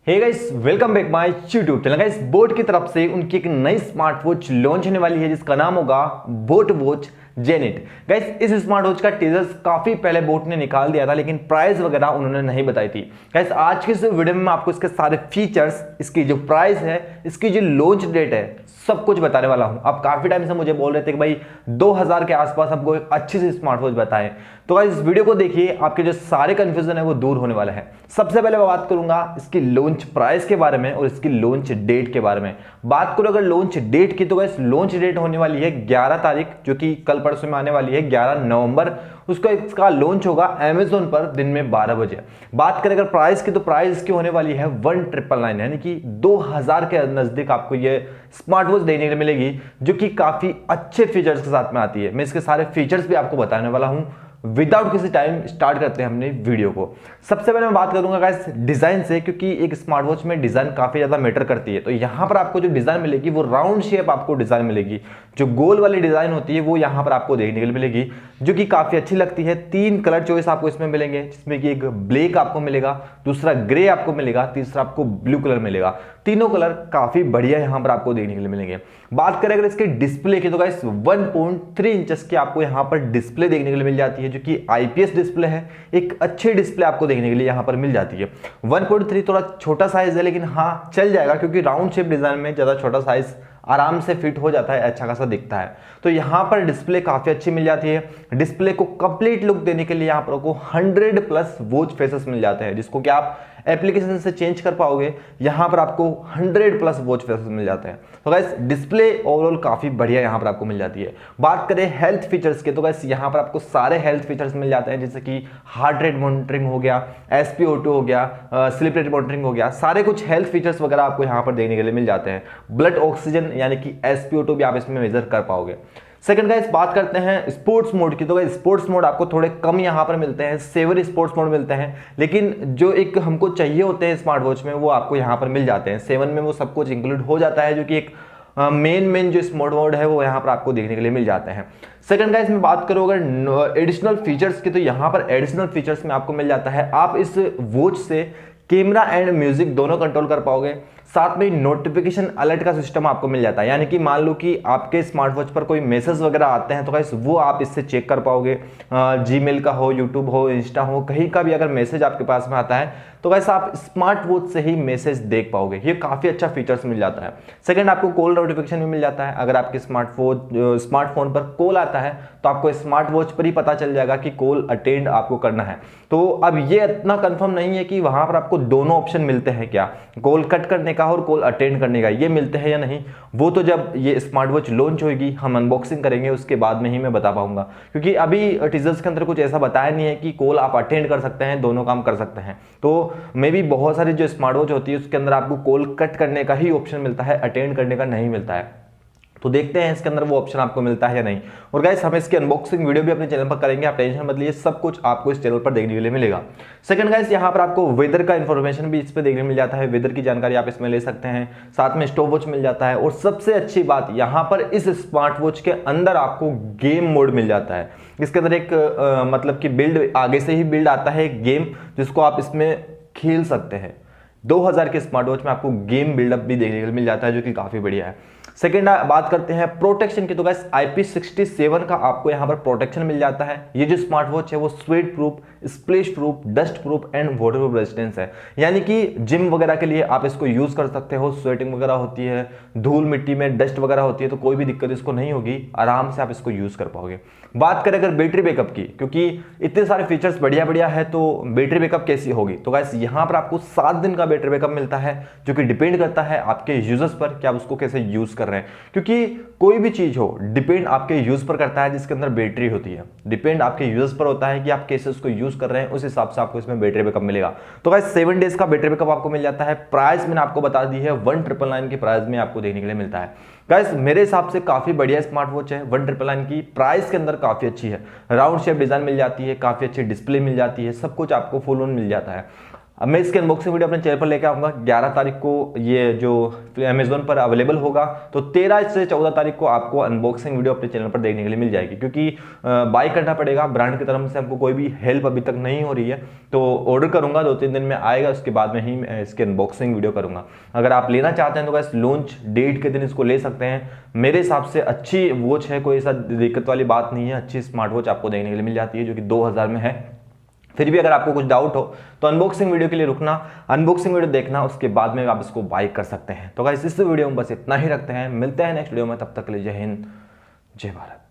Hey guys, welcome back my YouTube channel. Guys, Boat की तरफ से उनकी एक नई स्मार्ट वॉच लॉन्च होने वाली है जिसका नाम होगा बोट वॉच जेनिट। गाइस, इस स्मार्ट वॉच का टीजर्स काफी पहले बोट ने निकाल दिया था, लेकिन प्राइस वगैरह उन्होंने नहीं बताई थी। गाइस, आज के इस वीडियो में मैं आपको इसके सारे फीचर्स, इसकी जो प्राइस है, इसकी जो लॉन्च डेट है, सब कुछ बताने वाला हूं। आप काफी टाइम से मुझे बोल रहे थे कि भाई 2000 के आसपास हमको एक अच्छी सी स्मार्ट वॉच बताएं, तो गाइस इस वीडियो को देखिए, आपके जो सारे कंफ्यूजन है वो दूर होने वाला है। सबसे पहले मैं बात करूंगा इसकी लॉन्च प्राइस के बारे में और इसकी लॉन्च डेट के बारे में। बात करो अगर लॉन्च डेट की, तो गाइस लॉन्च डेट होने वाली है 11 तारीख, जो कि कल परसों में आने वाली है 11 नवंबर। उसका इसका लॉन्च होगा अमेजोन पर दिन में 12 बजे। बात करें अगर प्राइस की, तो प्राइस की होने वाली है 1999, यानी कि 2000 के नजदीक आपको ये स्मार्ट वॉच देखने को मिलेगी, जो कि काफी अच्छे फीचर्स के साथ में आती है। मैं इसके सारे फीचर्स भी आपको बताने वाला हूं। विदाउट किसी टाइम स्टार्ट करते हैं हमने वीडियो को। सबसे पहले मैं बात करूंगा गाइस डिजाइन से, क्योंकि एक स्मार्ट वॉच में डिजाइन काफी ज्यादा मैटर करती है। तो यहां पर आपको जो डिजाइन मिलेगी वो राउंड शेप आपको डिजाइन मिलेगी। जो गोल वाली डिजाइन होती है वो यहां पर आपको देखने के लिए मिलेगी, जो कि काफी अच्छी लगती है। 3 कलर चॉइस आपको इसमें मिलेंगे, जिसमें कि एक ब्लैक आपको मिलेगा, दूसरा ग्रे आपको मिलेगा, तीसरा आपको ब्लू कलर मिलेगा। तीनों कलर काफी बढ़िया यहां पर आपको देखने के लिए मिलेंगे। बात करें अगर इसके डिस्प्ले की, तो गाइस 1.3 इंचेस की आपको यहां पर डिस्प्ले देखने के लिए मिल जाती है, जो कि आईपीएस डिस्प्ले है। एक अच्छी डिस्प्ले आपको देखने के लिए यहां पर मिल जाती है। 1.3 थोड़ा छोटा साइज है, लेकिन हाँ चल जाएगा, क्योंकि राउंड शेप डिजाइन में ज्यादा छोटा साइज आराम से फिट हो जाता है, अच्छा खासा दिखता है। तो यहां पर डिस्प्ले काफी अच्छी मिल जाती है। डिस्प्ले को कंप्लीट लुक देने के लिए यहां पर आपको 100+ वॉच फेसेस मिल जाते हैं, जिसको कि आप एप्लीकेशन से चेंज कर पाओगे। यहां पर आपको 100+ वॉच फेसेस मिल जाते हैं। तो गाइस डिस्प्ले ओवरऑल काफी बढ़िया यहां पर आपको मिल जाती है। बात करें हेल्थ फीचर्स के, तो गाइस यहां पर आपको सारे हेल्थ फीचर्स मिल जाते हैं, जैसे कि हार्ट रेट मॉनिटरिंग हो गया, SpO2 हो गया, स्लीप रेट मॉनिटरिंग हो गया। सारे कुछ हेल्थ फीचर्स वगैरह आपको यहां पर देखने के लिए मिल जाते हैं। ब्लड ऑक्सीजन यानी कि SpO2 भी आप इसमें मेजर कर पाओगे। सेकंड गाइस बात करते हैं स्पोर्ट्स मोड की, तो गाइस स्पोर्ट्स मोड आपको थोड़े कम यहां पर मिलते हैं, 7 स्पोर्ट्स मोड मिलते हैं, लेकिन जो एक हमको चाहिए होते हैं स्मार्ट वॉच में वो आपको यहां पर मिल जाते हैं। 7 में वो सब कुछ इंक्लूड हो जाता है, जो कि एक मेन जो स्मार्ट मोड है वो यहां पर आपको देखने के लिए मिल जाते हैं। सेकंड गाइस में बात करो अगर एडिशनल फीचर्स की, तो यहां पर एडिशनल फीचर्स में आपको मिल जाता है, आप इस वॉच से कैमरा एंड म्यूजिक दोनों कंट्रोल कर पाओगे। साथ में नोटिफिकेशन अलर्ट का सिस्टम आपको मिल जाता है, यानी कि मान लो कि आपके स्मार्ट वॉच पर कोई मैसेज वगैरह आते हैं, तो गाइस वो आप इससे चेक कर पाओगे। जीमेल का हो, यूट्यूब हो, इंस्टा हो, कहीं का भी अगर मैसेज आपके पास में आता है, तो गाइस आप स्मार्ट वॉच से ही मैसेज देख पाओगे। ये काफी अच्छा फीचर्स मिल जाता है। सेकंड, आपको कॉल नोटिफिकेशन भी मिल जाता है। अगर आपके स्मार्टफोन पर कॉल आता है, तो आपको स्मार्ट वॉच पर ही पता चल जाएगा कि कॉल अटेंड आपको करना है। तो अब ये इतना कंफर्म नहीं है कि वहां पर आपको दोनों ऑप्शन मिलते हैं क्या, कॉल कट करने का और कॉल अटेंड करने का, ये मिलते हैं या नहीं, वो तो जब ये स्मार्ट वॉच लॉन्च होगी, हम अनबॉक्सिंग करेंगे, उसके बाद में ही मैं बता पाऊंगा। क्योंकि अभी टीजर्स के अंदर कुछ ऐसा बताया नहीं है कि कॉल आप अटेंड कर सकते हैं, दोनों काम कर सकते हैं। तो मे बी बहुत सारी जो स्मार्ट वॉच होती है उसके अंदर आपको कॉल कट करने का ही ऑप्शन मिलता है, अटेंड करने का नहीं मिलता है। तो देखते हैं इसके अंदर वो ऑप्शन आपको मिलता है या नहीं। और गाइस हम इसकी अनबॉक्सिंग वीडियो भी अपने चैनल पर करेंगे, आप टेंशन मत लीजिए, सब कुछ आपको इस चैनल पर देखने के लिए मिलेगा। सेकंड गाइस यहाँ पर आपको वेदर का इंफॉर्मेशन भी इस पर देखने मिल जाता है, वेदर की जानकारी आप इसमें ले सकते हैं। साथ में स्टॉप वॉच मिल जाता है, और सबसे अच्छी बात यहाँ पर इस स्मार्ट वॉच के अंदर आपको गेम मोड मिल जाता है। इसके अंदर एक मतलब कि बिल्ड आगे से ही बिल्ड आता है, एक गेम जिसको आप इसमें खेल सकते हैं। 2000 के स्मार्ट वॉच में आपको गेम बिल्डअप भी देखने को मिल जाता है, जो कि काफी बढ़िया है। सेकंड बात करते हैं प्रोटेक्शन की, तो गाइस IP67 का आपको यहां पर प्रोटेक्शन मिल जाता है। ये जो स्मार्ट वॉच है वो sweat proof, splash proof, dust proof and water proof resistance है, यानी कि जिम वगैरह के लिए आप इसको यूज कर सकते हो। स्वेटिंग वगैरह होती है, धूल मिट्टी में डस्ट वगैरह होती है, तो कोई भी दिक्कत इसको नहीं होगी, आराम से आप इसको यूज कर पाओगे। बात करें अगर बैटरी बैकअप की, क्योंकि इतने सारे फीचर्स बढ़िया बढ़िया है, तो बैटरी बैकअप कैसी होगी, तो गाइस यहां पर आपको 7 दिन का बैटरी बैकअप मिलता है, जो कि डिपेंड करता है आपके यूजर्स पर कि आप उसको कैसे यूज कर रहे हैं। क्योंकि कोई भी चीज हो डिपेंड आपके यूज पर करता है, जिसके अंदर बैटरी होती है, डिपेंड आपके यूजर्स पर होता है कि आप कैसे उसको यूज कर रहे हैं, उस हिसाब से आपको इसमें बैटरी बैकअप मिलेगा। तो गाइस 7 डेज का बैटरी बैकअप आपको मिल जाता है। प्राइस मैंने आपको बता दी है, 1999 के प्राइस में आपको देखने के लिए मिलता है। गाइस मेरे हिसाब से काफी बढ़िया स्मार्ट वॉच है, 1999 की प्राइस के अंदर काफी अच्छी है। राउंड शेप डिजाइन मिल जाती है, काफी अच्छी डिस्प्ले मिल जाती है, सब कुछ आपको फुल ऑन मिल जाता है। अब मैं इसकी अनबॉक्सिंग वीडियो अपने चैनल पर लेकर आऊँगा। 11 तारीख को ये जो अमेजोन पर अवेलेबल होगा, तो 13 से 14 तारीख को आपको अनबॉक्सिंग वीडियो अपने चैनल पर देखने के लिए मिल जाएगी, क्योंकि बाय करना पड़ेगा। ब्रांड की तरफ से हमको कोई भी हेल्प अभी तक नहीं हो रही है, तो ऑर्डर करूँगा, 2-3 दिन में आएगा, उसके बाद में ही मैं इसकी अनबॉक्सिंग वीडियो करूँगा। अगर आप लेना चाहते हैं तो गाइस लॉन्च डेट के दिन इसको ले सकते हैं। मेरे हिसाब से अच्छी वॉच है, कोई ऐसा दिक्कत वाली बात नहीं है। अच्छी स्मार्ट वॉच आपको देखने के लिए मिल जाती है, जो कि 2000 में है। फिर भी अगर आपको कुछ डाउट हो तो अनबॉक्सिंग वीडियो के लिए रुकना, अनबॉक्सिंग वीडियो देखना, उसके बाद में आप इसको बाय कर सकते हैं। तो गाइस इस वीडियो में बस इतना ही रखते हैं, मिलते हैं नेक्स्ट वीडियो में, तब तक के लिए जय हिंद, जय भारत।